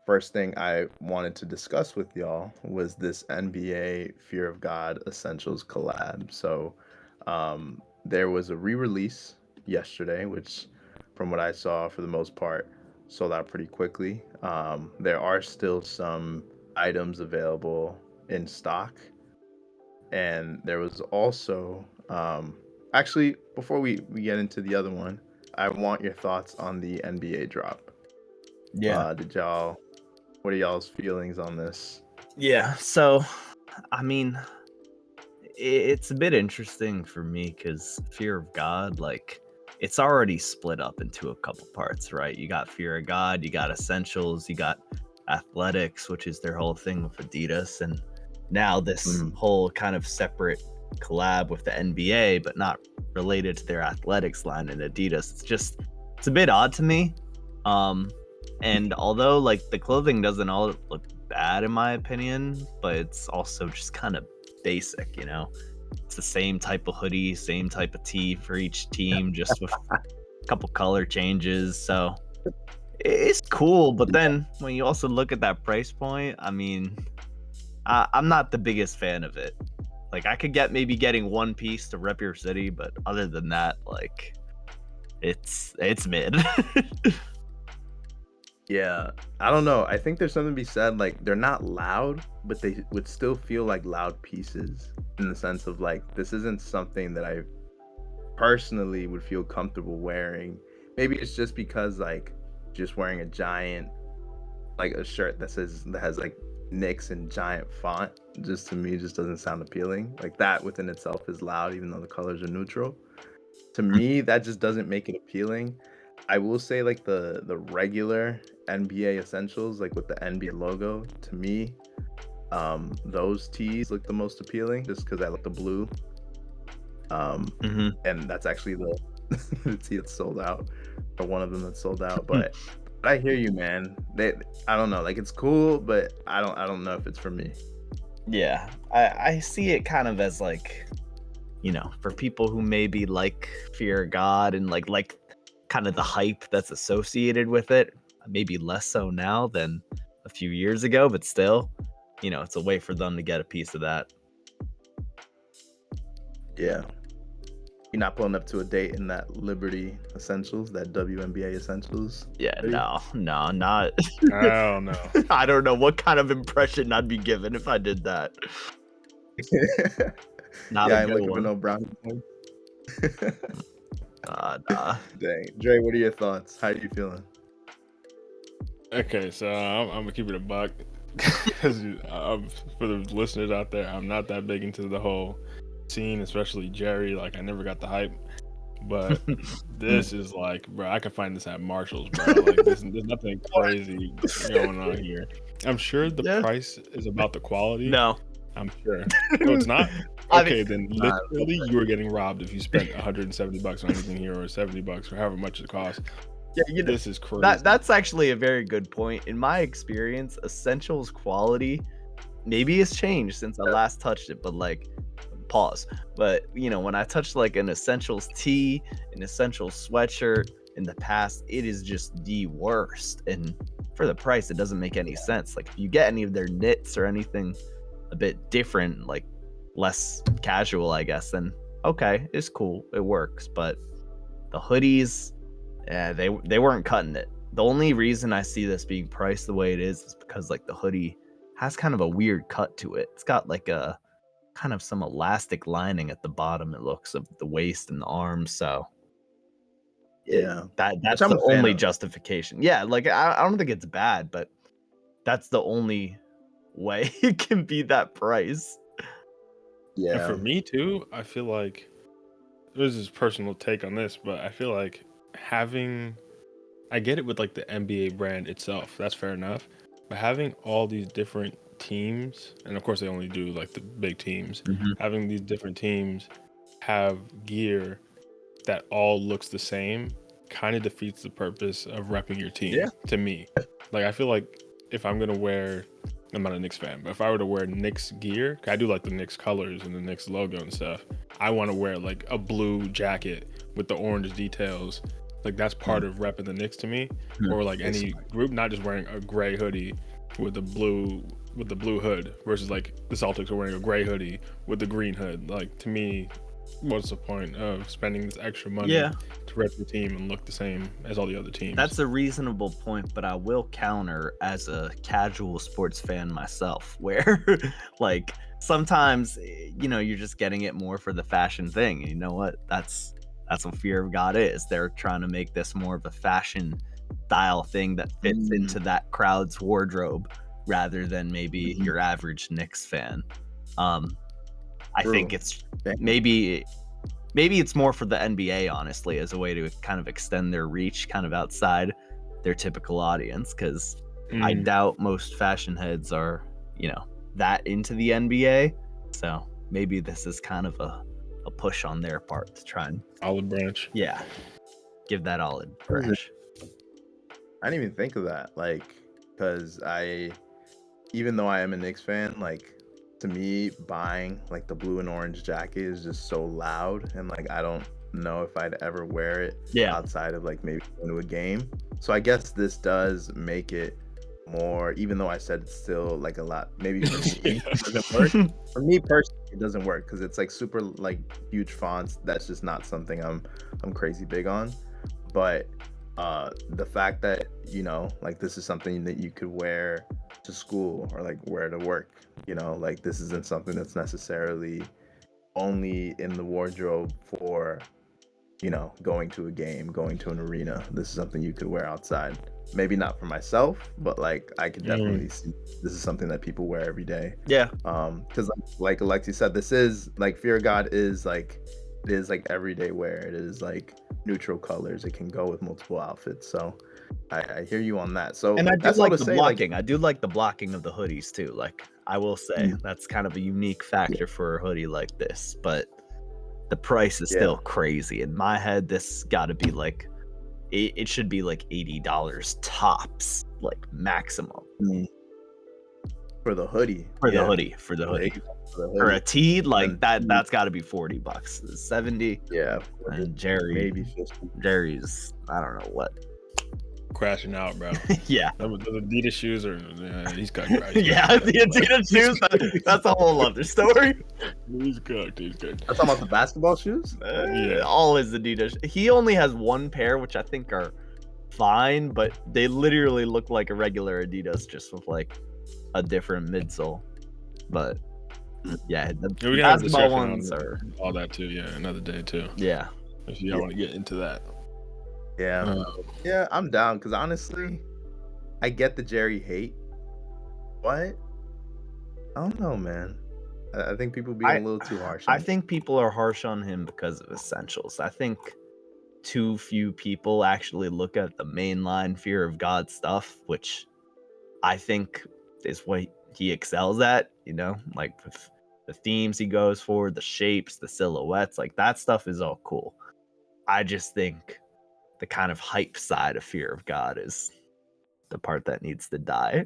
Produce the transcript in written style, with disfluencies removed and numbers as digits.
first thing I wanted to discuss with y'all was this NBA Fear of God Essentials collab. So, there was a re-release yesterday, which, from what I saw, for the most part, sold out pretty quickly. There are still some items available in stock, and there was also, actually, before we get into the other one, I want your thoughts on the NBA drop. Yeah. Did y'all What are y'all's feelings on this? Yeah. So, I mean, it's a bit interesting for me because Fear of God, like, it's already split up into a couple parts, right? You got Fear of God, you got Essentials, you got Athletics, which is their whole thing with Adidas, and now this Mhm. whole kind of separate collab with the NBA, but not related to their athletics line in Adidas. It's a bit odd to me. Um, and although like the clothing doesn't all look bad in my opinion, but it's also just kind of basic, you know. It's the same type of hoodie, same type of tee for each team, just with a couple color changes. So it's cool, but then when you also look at that price point, I mean, I'm not the biggest fan of it. Like I could get maybe getting one piece to rep your city, but other than that, like it's mid. Yeah, I don't know. I think there's something to be said. Like they're not loud, but they would still feel like loud pieces in the sense of like this isn't something that I personally would feel comfortable wearing. Maybe it's just because like just wearing a giant like a shirt that has like Knicks in giant font just to me just doesn't sound appealing. Like that within itself is loud, even though the colors are neutral. To me, that just doesn't make it appealing. I will say like the regular NBA essentials, like with the NBA logo, to me, those tees look the most appealing just because I like the blue. Um, hmm and that's actually the the tee that's sold out, or one of them that's sold out. But I hear you, man. I don't know, like it's cool, but I don't know if it's for me. Yeah, I see it kind of as like, you know, for people who maybe like Fear of God and like kind of the hype that's associated with it, maybe less so now than a few years ago, but still, you know, it's a way for them to get a piece of that. Yeah. You're not pulling up to a date in that Liberty Essentials, that WNBA Essentials Yeah, hoodie? no, not. I don't know. I don't know what kind of impression I'd be given if I did that. Not Yeah, a I ain't good looking for one. no brownie points. Nah. Dang. Dre, what are your thoughts? How are you feeling? Okay, so I'm gonna keep it a buck because for the listeners out there, I'm not that big into the whole scene, especially Jerry. Like, I never got the hype, but this is like, bro, I can find this at Marshalls, bro. Like, there's nothing crazy going on here. I'm sure the Yeah. price is about the quality. No. I'm sure. Oh, it's not? I mean, Okay, then Nah, literally you were getting robbed if you spent $170 on anything here, or $70 or however much it costs. yeah, you know, This is crazy. that's actually a very good point. In my experience, Essentials quality maybe it's changed since I last touched it, but like pause. But you know, when I touched like an Essentials tee, an Essentials sweatshirt in the past, it is just the worst. And for the price, it doesn't make any sense. Like if you get any of their knits or anything a bit different, like less casual, I guess, then okay, it's cool. It works. But the hoodies, yeah, they weren't cutting it. The only reason I see this being priced the way it is because like the hoodie has kind of a weird cut to it. It's got like a kind of some elastic lining at the bottom, it looks, of the waist and the arms. So yeah. Which that's I'm the a fan only of. justification. Yeah, like I don't think it's bad, but that's the only way it can be that price. And Yeah. for me too, I feel like this is personal take on this, but I feel like having I get it with like the NBA brand itself, that's fair enough. But having all these different teams, and of course they only do like the big teams, Mhm. having these different teams have gear that all looks the same kind of defeats the purpose of repping your team Yeah. to me. Like I feel like if I'm gonna wear I'm not a Knicks fan, but if I were to wear Knicks gear, 'cause I do like the Knicks colors and the Knicks logo and stuff. I want to wear like a blue jacket with the orange details, Like that's part of repping the Knicks to me, Hmm. or like any group, not just wearing a gray hoodie with the blue hood versus like the Celtics are wearing a gray hoodie with the green hood. Like to me, what's the point of spending this extra money Yeah, to rep your team and look the same as all the other teams? that's a reasonable point, but I will counter as a casual sports fan myself, where like sometimes you're just getting it more for the fashion thing. And you know what? That's what Fear of God is. They're trying to make this more of a fashion style thing that fits into that crowd's wardrobe rather than maybe your average Knicks fan. I think it's maybe it's more for the NBA, honestly, as a way to kind of extend their reach kind of outside their typical audience, because I doubt most fashion heads are, that into the NBA. So maybe this is kind of a push on their part to try and, olive branch. yeah, give that olive branch. I didn't even think of that, like, because even though I am a Knicks fan, like, to me, buying like the blue and orange jacket is just so loud, and like I don't know if I'd ever wear it outside of like maybe going to a game. So I guess this does make it more, even though I said it's still like a lot. Maybe for me, it doesn't work. For me personally, it doesn't work because it's like super like huge fonts. That's just not something I'm crazy big on. But the fact that like this is something that you could wear to school or like wear to work, like this isn't something that's necessarily only in the wardrobe for going to a game, going to an arena. This is something you could wear outside. Maybe not for myself, but like I could definitely see this is something that people wear every day. Yeah. Because like Alexi said, this is like Fear of God is like, it is like everyday wear. It is like neutral colors. It can go with multiple outfits. So I hear you on that. So And I do that's all like to the say, blocking. I do like the blocking of the hoodies too. Like I will say that's kind of a unique factor for a hoodie like this, but the price is still crazy. In my head, this got to be like, it should be like $80 tops, like maximum. For the hoodie. For the hoodie. For a tee, like And that's got to be $40. 70. Yeah. And Jerry, maybe 50. Jerry's, I don't know what. Crashing out, bro. Yeah. Those Adidas shoes are, he's got Yeah, the Adidas shoes, that's a whole other story. He's cooked. I'm talking about the basketball shoes? Yeah. All his Adidas. He only has one pair, which I think are fine, but they literally look like a regular Adidas, just with like a different midsole. But yeah, the we can have a basketball discussion ones on are all that too. Yeah, another day too. yeah. If you want to get into that. Yeah. Yeah, I'm down because honestly, I get the Jerry hate. What? I don't know, man. I think people being a little too harsh. I think people are harsh on him because of essentials. I think too few people actually look at the mainline Fear of God stuff, which I think is what he excels at, like the themes he goes for, the shapes, the silhouettes, like that stuff is all cool. I just think the kind of hype side of Fear of God is the part that needs to die.